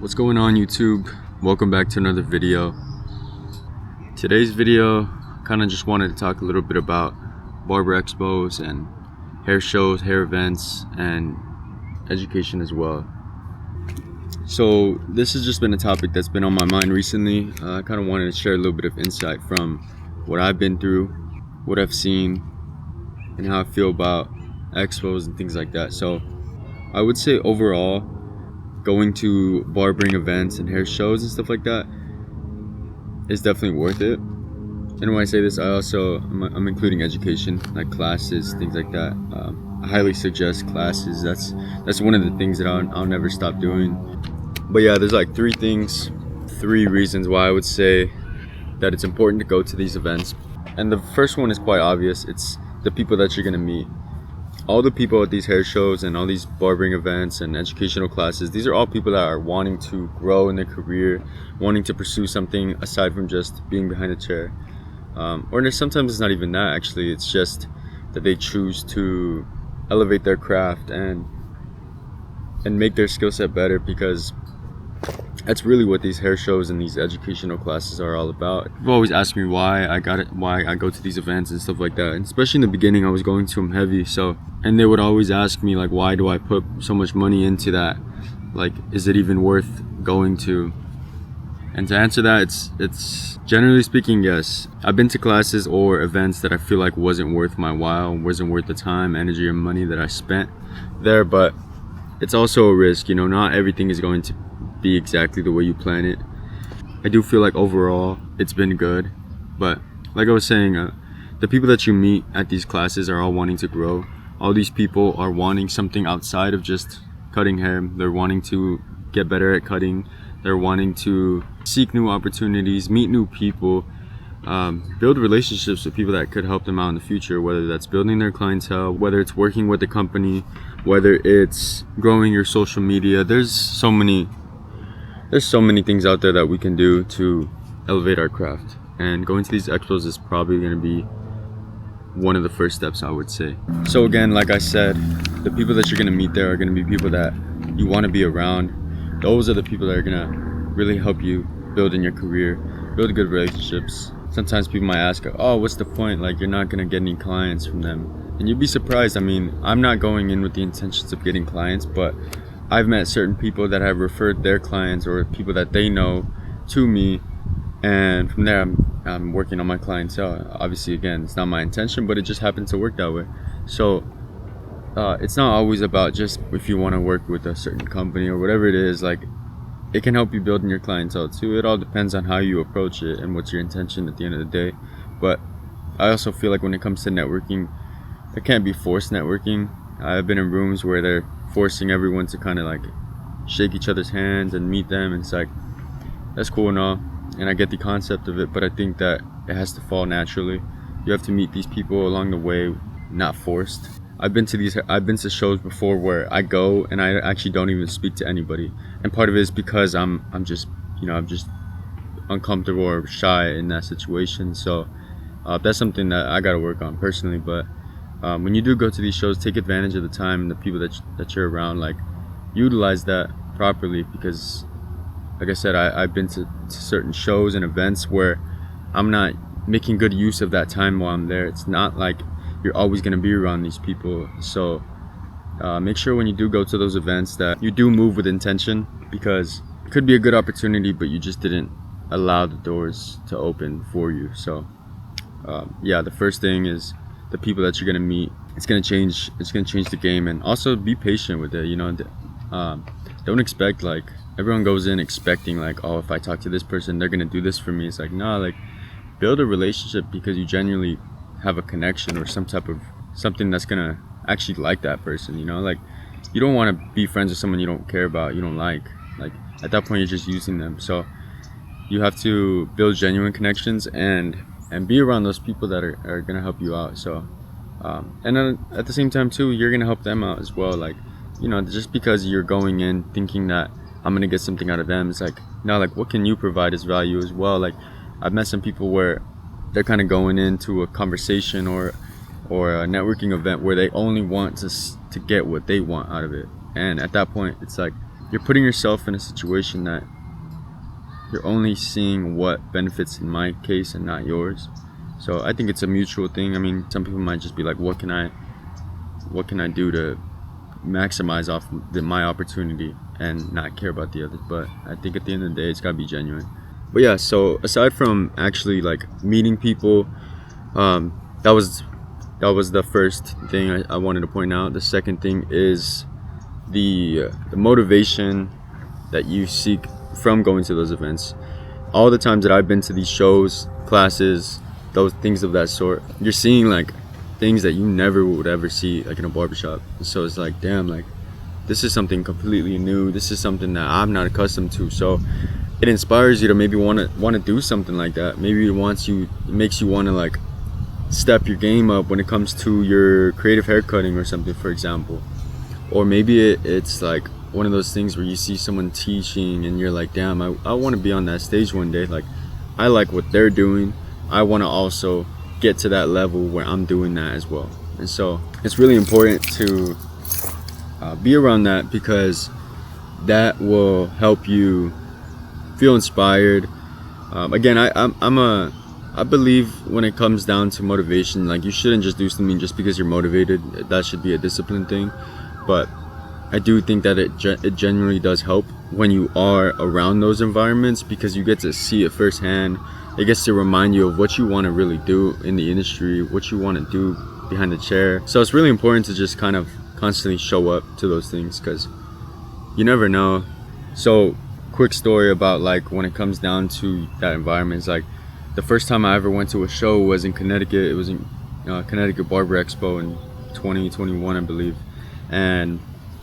What's going on, YouTube? Welcome back to another video. Today's video, kind of just wanted to talk a little bit about barber expos and hair shows, hair events, and education as well. So this has just been a topic that's been on my mind recently. I kind of wanted to share a little bit of insight from what I've been through, what I've seen, and how I feel about expos and things like that. So I would say overall, going to barbering events and hair shows and stuff like that is definitely worth it. And when I say this, I'm including education, like classes, things like that. I highly suggest classes. That's one of the things that I'll never stop doing. But yeah, there's like three reasons why I would say that it's important to go to these events. And the first one is quite obvious. It's the people that you're gonna meet. All the people at these hair shows and all these barbering events and educational classes, these are all people that are wanting to grow in their career, wanting to pursue something aside from just being behind a chair. Or sometimes it's not even that, actually. It's just that they choose to elevate their craft and make their skill set better, because that's really what these hair shows and these educational classes are all about. People always ask me why I go to these events and stuff like that. And especially in the beginning, I was going to them heavy. And they would always ask me, like, why do I put so much money into that? Like, is it even worth going to? And to answer that, it's generally speaking, yes. I've been to classes or events that I feel like wasn't worth my while, wasn't worth the time, energy, and money that I spent there. But it's also a risk, not everything is going to be exactly the way you plan it. I do feel like overall it's been good, but like I was saying, the people that you meet at these classes are all wanting to grow. All these people are wanting something outside of just cutting hair. They're wanting to get better at cutting. They're wanting to seek new opportunities, meet new people, build relationships with people that could help them out in the future, whether that's building their clientele, whether it's working with the company, whether it's growing your social media. There's so many things out there that we can do to elevate our craft, and going to these expos is probably going to be one of the first steps, I would say. So again, like I said, the people that you're going to meet there are going to be people that you want to be around. Those are the people that are going to really help you build in your career, build good relationships. Sometimes people might ask, oh, what's the point? Like, you're not going to get any clients from them. And you'd be surprised. I mean, I'm not going in with the intentions of getting clients, but I've met certain people that have referred their clients or people that they know to me, and from there I'm working on my clientele. Obviously, again, it's not my intention, but it just happened to work that way. So it's not always about just if you want to work with a certain company or whatever it is. Like, it can help you build in your clientele too. It all depends on how you approach it and what's your intention at the end of the day. But I also feel like when it comes to networking, there can't be forced networking. I've been in rooms where they're forcing everyone to kind of like shake each other's hands and meet them, and it's like, that's cool and all, and I get the concept of it, but I think that it has to fall naturally. You have to meet these people along the way, not forced. I've been to shows before where I go and I actually don't even speak to anybody, and part of it is because I'm just uncomfortable or shy in that situation. So that's something that I got to work on personally. But when you do go to these shows, take advantage of the time and the people that you're around. Like, utilize that properly, because like I said, I've been to certain shows and events where I'm not making good use of that time while I'm there. It's not like you're always going to be around these people. So make sure when you do go to those events that you do move with intention, because it could be a good opportunity, but you just didn't allow the doors to open for you. So yeah, the first thing is the people that you're going to meet. It's going to change the game. And also be patient with it. Don't expect, like, everyone goes in expecting like, oh, if I talk to this person, they're going to do this for me. It's like, no, like, build a relationship because you genuinely have a connection or something that's going to actually like that person. Like, you don't want to be friends with someone you don't care about, you don't like at that point you're just using them. So you have to build genuine connections and be around those people that are going to help you out. So and then at the same time too, you're going to help them out as well. Like, just because you're going in thinking that I'm going to get something out of them, it's like, no, like, what can you provide as value as well? Like, I've met some people where they're kind of going into a conversation or a networking event where they only want to get what they want out of it. And at that point, it's like, you're putting yourself in a situation that you're only seeing what benefits in my case and not yours. So I think it's a mutual thing. I mean, some people might just be like, what can I do to maximize off my opportunity and not care about the others? But I think at the end of the day, it's gotta be genuine. But yeah, so aside from actually like meeting people, that was the first thing I wanted to point out. The second thing is the motivation that you seek from going to those events. All the times that I've been to these shows, classes, those things of that sort, you're seeing like things that you never would ever see like in a barbershop. So it's like, damn, like this is something completely new. This is something that I'm not accustomed to. So it inspires you to maybe want to do something like that. Maybe it makes you want to like step your game up when it comes to your creative haircutting or something, for example. Or maybe it's like one of those things where you see someone teaching and you're like, damn, I want to be on that stage one day. Like, I like what they're doing. I want to also get to that level where I'm doing that as well. And so it's really important to be around that, because that will help you feel inspired. Again, I believe when it comes down to motivation, like you shouldn't just do something just because you're motivated. That should be a discipline thing. But I do think that it genuinely does help when you are around those environments, because you get to see it firsthand. It gets to remind you of what you want to really do in the industry, what you want to do behind the chair. So it's really important to just kind of constantly show up to those things, because you never know. So quick story about like when it comes down to that environment is like the first time I ever went to a show was in Connecticut. It was in Connecticut Barber Expo in 2021, I believe. And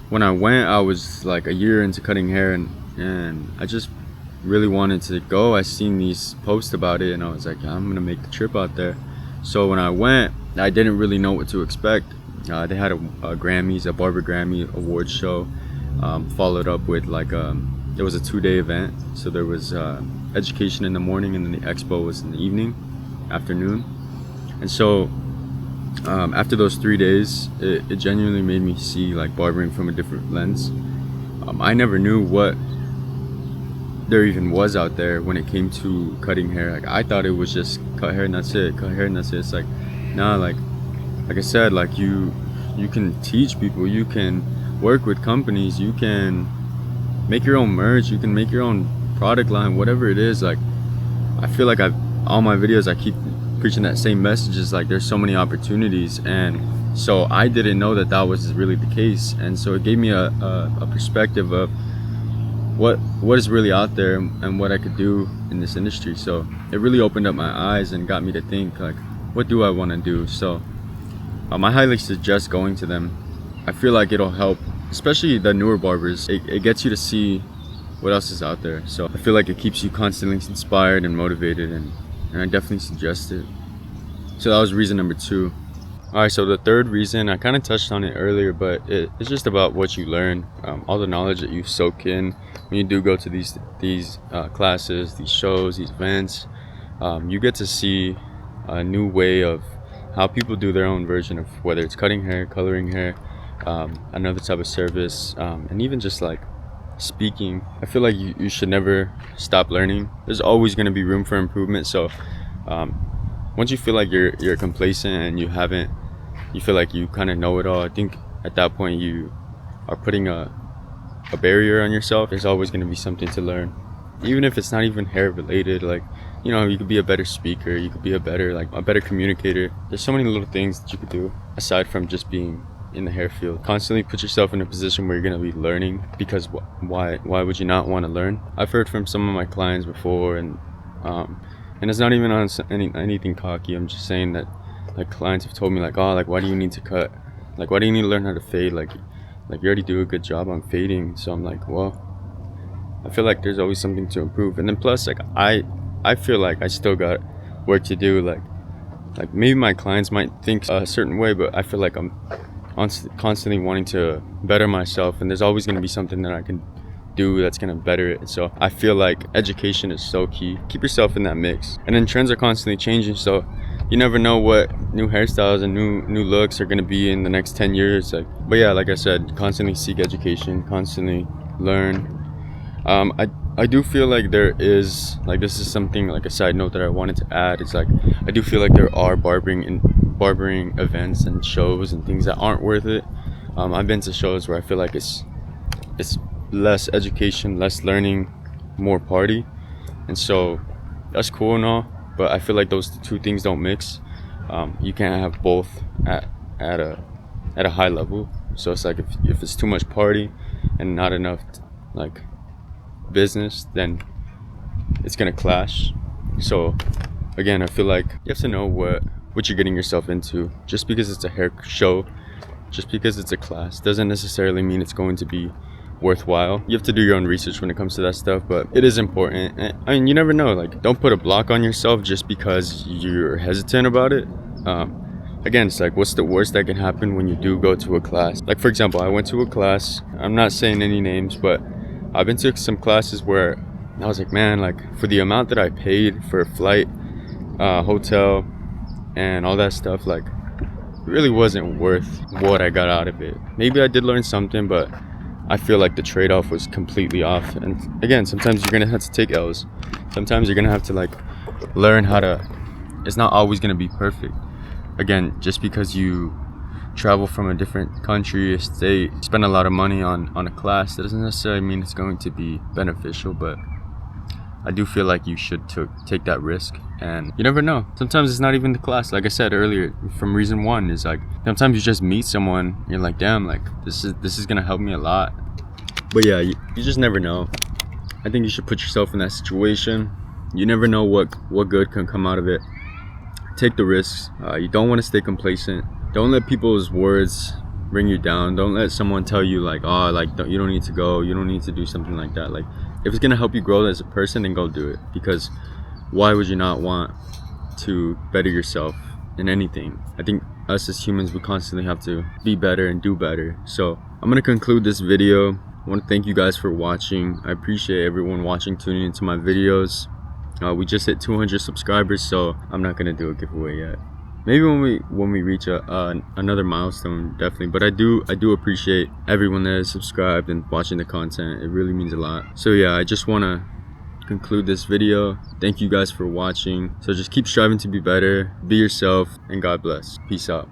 when I went, I was like a year into cutting hair, and I just really wanted to go. I seen these posts about it and I was like, I'm gonna make the trip out there. So when I went, I didn't really know what to expect. They had a Grammys, a Barber Grammy Awards show, followed up with like it was a 2-day event. So there was education in the morning, and then the expo was in the evening, afternoon. And so after those 3 days, it genuinely made me see like barbering from a different lens. I never knew what there even was out there when it came to cutting hair. Like I thought it was just cut hair and that's it, cut hair and that's it. It's like, nah, like I said, like you can teach people, you can work with companies, you can make your own merch, you can make your own product line, whatever it is. Like I feel like all my videos I keep preaching that same message, is like there's so many opportunities. And so I didn't know that was really the case, and so it gave me a perspective of what is really out there and what I could do in this industry. So it really opened up my eyes and got me to think like, what do I want to do? So I highly suggest going to them. I feel like it'll help, especially the newer barbers. It gets you to see what else is out there. So I feel like it keeps you constantly inspired and motivated, and I definitely suggest it. So that was reason number 2. All right, so the third reason, I kind of touched on it earlier, but it's just about what you learn, all the knowledge that you soak in when you do go to these classes, these shows, these events. You get to see a new way of how people do their own version of whether it's cutting hair, coloring hair, another type of service, and even just like speaking. I feel like you should never stop learning. There's always going to be room for improvement. So once you feel like you're complacent and you feel like you kind of know it all, I think at that point you are putting a barrier on yourself. There's always going to be something to learn, even if it's not even hair related. Like, you know, you could be a better speaker, you could be a better communicator. There's so many little things that you could do aside from just being in the hair field. Constantly put yourself in a position where you're going to be learning, because why would you not want to learn? I've heard from some of my clients before, and it's not even on anything cocky. I'm just saying that like clients have told me like, oh, like why do you need to cut? Like why do you need to learn how to fade? Like you already do a good job on fading. So I'm like, well, I feel like there's always something to improve. And then plus, like I feel like I still got work to do. Like maybe my clients might think a certain way, but I feel like I'm constantly wanting to better myself, and there's always going to be something that I can do that's going to better it. So I feel like education is so key. Keep yourself in that mix. And then trends are constantly changing, so you never know what new hairstyles and new looks are going to be in the next 10 years. But yeah, like I said, constantly seek education, constantly learn. I do feel like there is, like, this is something, like a side note that I wanted to add. It's like, I do feel like there are barbering events and shows and things that aren't worth it. I've been to shows where I feel like it's less education, less learning, more party, and so that's cool and all, but I feel like those two things don't mix. You can't have both at a high level. So it's like, if it's too much party and not enough like business, then it's gonna clash. So again, I feel like you have to know what you're getting yourself into. Just because it's a hair show, just because it's a class, doesn't necessarily mean it's going to be worthwhile. You have to do your own research when it comes to that stuff, but it is important. I mean, you never know, like, don't put a block on yourself just because you're hesitant about it. Again, it's like, what's the worst that can happen when you do go to a class? Like, for example, I went to a class, I'm not saying any names, but I've been to some classes where I was like, man, like, for the amount that I paid for a flight, hotel, and all that stuff, like, it really wasn't worth what I got out of it. Maybe I did learn something, but I feel like the trade-off was completely off. And again, sometimes you're gonna have to take L's. Sometimes you're gonna have to, like, learn how to, it's not always gonna be perfect. Again, just because you travel from a different country, state, spend a lot of money on a class, that doesn't necessarily mean it's going to be beneficial. But I do feel like you should take that risk, and you never know. Sometimes it's not even the class. Like I said earlier, from reason one, is like, sometimes you just meet someone, you're like, damn, like, this is gonna help me a lot. But yeah, you just never know. I think you should put yourself in that situation. You never know what good can come out of it. Take the risks. You don't want to stay complacent. Don't let people's words bring you down. Don't let someone tell you, like, oh, like, you don't need to go, you don't need to do something like that. Like, if it's gonna help you grow as a person, then go do it. Because why would you not want to better yourself in anything? I think us as humans, we constantly have to be better and do better. So I'm gonna conclude this video. I want to thank you guys for watching. I appreciate everyone watching, tuning into my videos. We just hit 200 subscribers, so I'm not gonna do a giveaway yet. Maybe when we reach another milestone, definitely. But I do appreciate everyone that is subscribed and watching the content. It really means a lot. So yeah, I just want to conclude this video. Thank you guys for watching. So just keep striving to be better, be yourself, and God bless. Peace out.